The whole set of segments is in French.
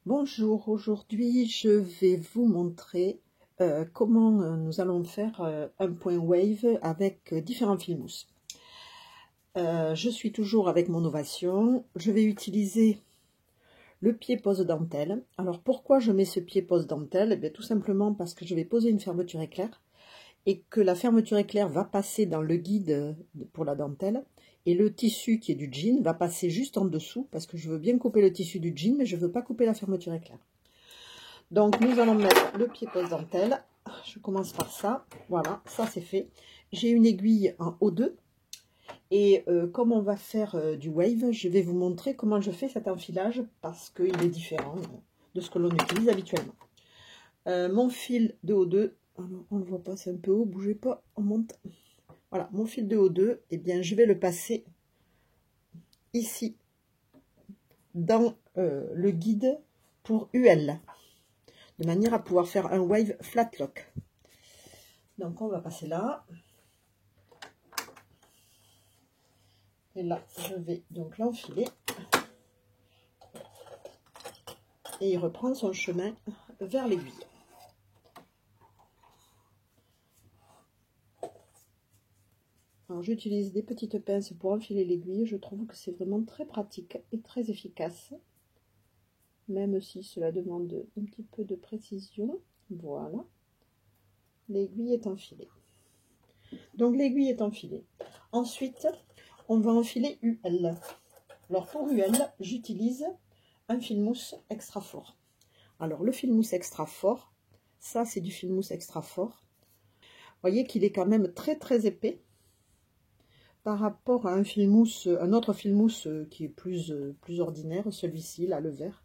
Bonjour, aujourd'hui je vais vous montrer comment nous allons faire un point wave avec différents fils mousse. Je suis toujours avec mon Novation, je vais utiliser le pied pose dentelle. Alors pourquoi je mets ce pied pose dentelle? Eh bien, tout simplement parce que je vais poser une fermeture éclair et que la fermeture éclair va passer dans le guide pour la dentelle. Et le tissu qui est du jean va passer juste en dessous parce que je veux bien couper le tissu du jean, mais je ne veux pas couper la fermeture éclair. Donc nous allons mettre le pied pose dentelle. Je commence par ça. Voilà, ça c'est fait. J'ai une aiguille en O2. Et comme on va faire du wave, je vais vous montrer comment je fais cet enfilage parce qu'il est différent de ce que l'on utilise habituellement. Mon fil de O2, alors on ne le voit pas, c'est un peu haut, bougez pas, on monte. Voilà, mon fil de O2, eh bien, je vais le passer ici, dans le guide pour UL, de manière à pouvoir faire un wave flat lock. Donc, on va passer là. Et là, je vais donc l'enfiler. Et il reprend son chemin vers l'aiguille. Alors j'utilise des petites pinces pour enfiler l'aiguille, je trouve que c'est vraiment très pratique et très efficace, même si cela demande un petit peu de précision. Voilà, l'aiguille est enfilée. Donc l'aiguille est enfilée. Ensuite, on va enfiler UL. Alors pour UL, j'utilise un fil mousse extra fort. Alors le fil mousse extra fort, ça c'est du fil mousse extra fort. Vous voyez qu'il est quand même très épais par rapport à un fil mousse, un autre fil mousse qui est plus ordinaire, celui-ci, là, le vert.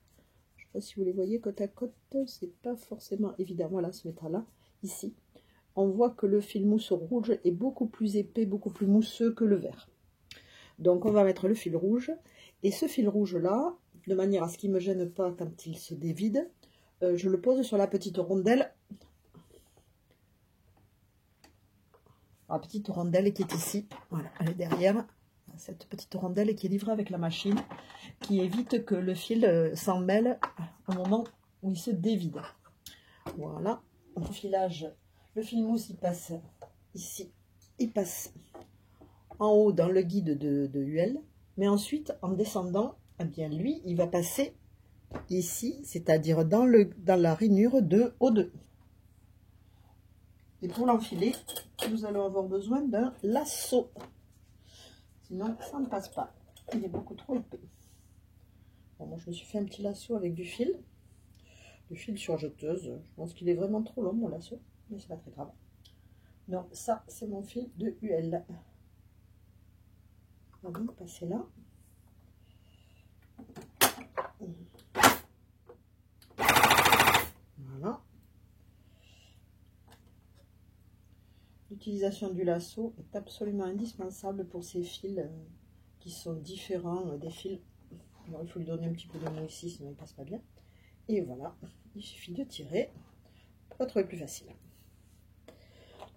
Je ne sais pas si vous les voyez côte à côte, c'est pas forcément évident. Voilà, ce métal-là, ici. On voit que le fil mousse rouge est beaucoup plus épais, beaucoup plus mousseux que le vert. Donc on va mettre le fil rouge. Et ce fil rouge-là, de manière à ce qu'il ne me gêne pas quand il se dévide, je le pose sur la petite rondelle. La petite rondelle qui est ici, voilà, elle est derrière, cette petite rondelle qui est livrée avec la machine, qui évite que le fil s'en mêle au moment où il se dévide. Voilà, enfilage, le fil mousse il passe ici, il passe en haut dans le guide de UL, mais ensuite en descendant, eh bien lui il va passer ici, c'est-à-dire dans la rainure de O2. Et pour l'enfiler, nous allons avoir besoin d'un lasso. Sinon, ça ne passe pas. Il est beaucoup trop épais. Bon, moi, je me suis fait un petit lasso avec du fil sur jeteuse. Je pense qu'il est vraiment trop long, mon lasso. Mais c'est pas très grave. Donc, ça, c'est mon fil de UL. On va donc passer là. Voilà. L'utilisation du lasso est absolument indispensable pour ces fils qui sont différents des fils. Alors, il faut lui donner un petit peu de mou ici, sinon il ne passe pas bien. Et voilà, il suffit de tirer pour pas trouver plus facile.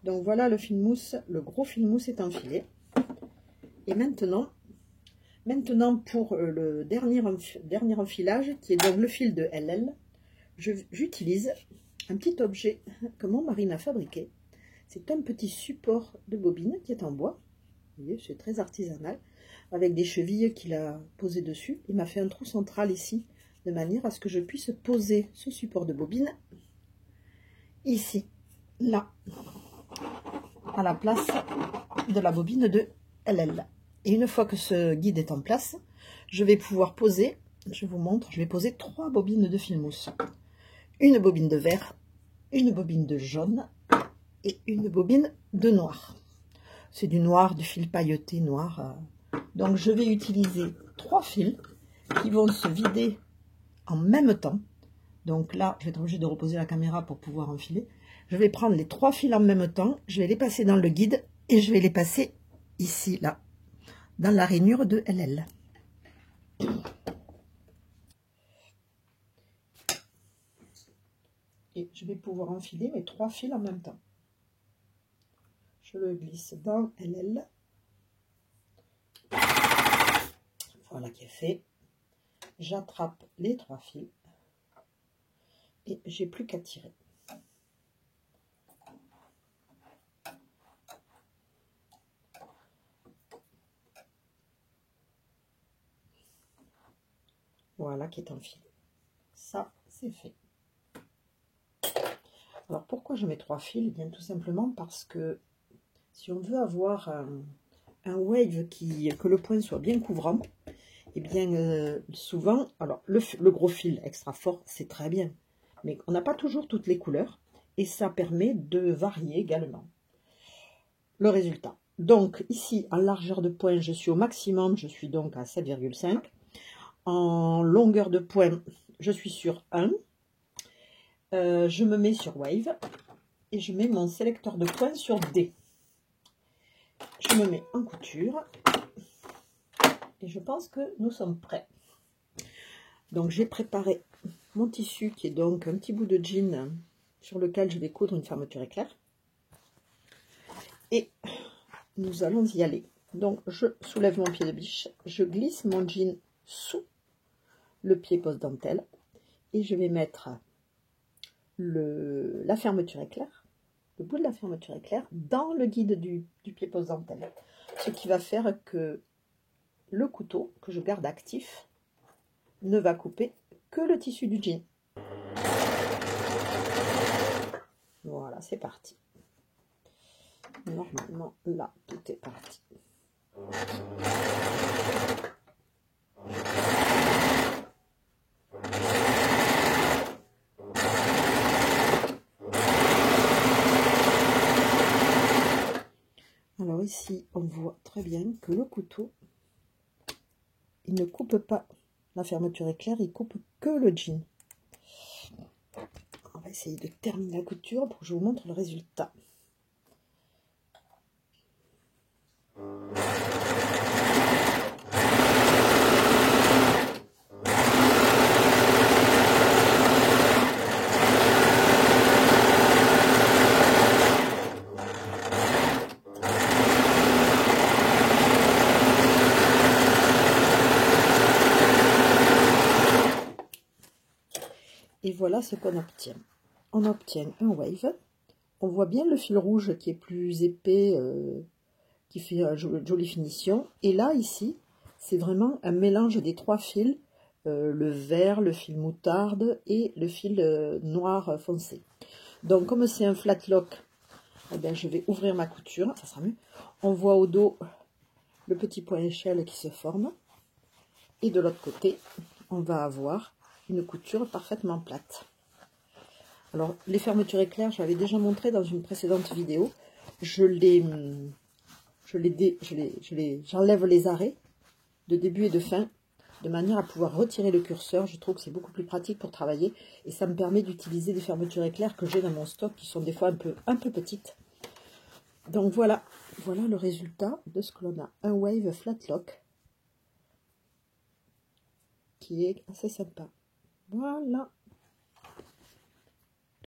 Donc voilà le fil mousse, le gros fil mousse est enfilé. Et maintenant pour le dernier enfilage, qui est donc le fil de LL, j'utilise un petit objet que mon mari m'a fabriqué. C'est un petit support de bobine qui est en bois. Vous voyez, c'est très artisanal, avec des chevilles qu'il a posées dessus. Il m'a fait un trou central ici, de manière à ce que je puisse poser ce support de bobine ici, là, à la place de la bobine de LL. Et une fois que ce guide est en place, je vais pouvoir poser, je vous montre, je vais poser 3 bobines de fil mousse. Une bobine de vert, une bobine de jaune et une bobine de noir. C'est du noir, du fil pailleté noir. Donc je vais utiliser 3 fils qui vont se vider en même temps. Donc là, je vais être obligée de reposer la caméra pour pouvoir enfiler. Je vais prendre les 3 fils en même temps, je vais les passer dans le guide et je vais les passer ici, là, dans la rainure de LL. Et je vais pouvoir enfiler mes 3 fils en même temps. Je le glisse dans LL. Voilà qui est fait. J'attrape les 3 fils. Et j'ai plus qu'à tirer. Voilà qui est enfilé. Ça, c'est fait. Alors, pourquoi je mets 3 fils? Eh bien, tout simplement parce que si on veut avoir un wave que le point soit bien couvrant, eh bien, souvent, alors, le gros fil extra fort, c'est très bien. Mais on n'a pas toujours toutes les couleurs. Et ça permet de varier également le résultat. Donc, ici, en largeur de point, je suis au maximum. Je suis donc à 7,5. En longueur de point, je suis sur 1. Je me mets sur Wave et je mets mon sélecteur de points sur D. Je me mets en couture et je pense que nous sommes prêts. Donc j'ai préparé mon tissu qui est donc un petit bout de jean sur lequel je vais coudre une fermeture éclair. Et nous allons y aller. Donc je soulève mon pied de biche, je glisse mon jean sous le pied pose dentelle et je vais mettre la fermeture éclair, le bout de la fermeture éclair dans le guide du pied pose dentelle, ce qui va faire que le couteau que je garde actif ne va couper que le tissu du jean. Voilà, c'est parti. Normalement là tout est parti. Alors ici, on voit très bien que le couteau, il ne coupe pas la fermeture éclair, il coupe que le jean. On va essayer de terminer la couture pour que je vous montre le résultat. Et voilà ce qu'on obtient. On obtient un wave. On voit bien le fil rouge qui est plus épais, qui fait une jolie finition. Et là, ici, c'est vraiment un mélange des 3 fils, le vert, le fil moutarde et le fil noir foncé. Donc, comme c'est un flat lock, eh bien, je vais ouvrir ma couture, ça sera mieux. On voit au dos le petit point échelle qui se forme. Et de l'autre côté, on va avoir une couture parfaitement plate. Alors, les fermetures éclair, je l'avais déjà montré dans une précédente vidéo. J'enlève les arrêts de début et de fin, de manière à pouvoir retirer le curseur. Je trouve que c'est beaucoup plus pratique pour travailler et ça me permet d'utiliser des fermetures éclair que j'ai dans mon stock, qui sont des fois un peu petites. Donc voilà le résultat de ce que l'on a. Un wave flat lock qui est assez sympa. Voilà.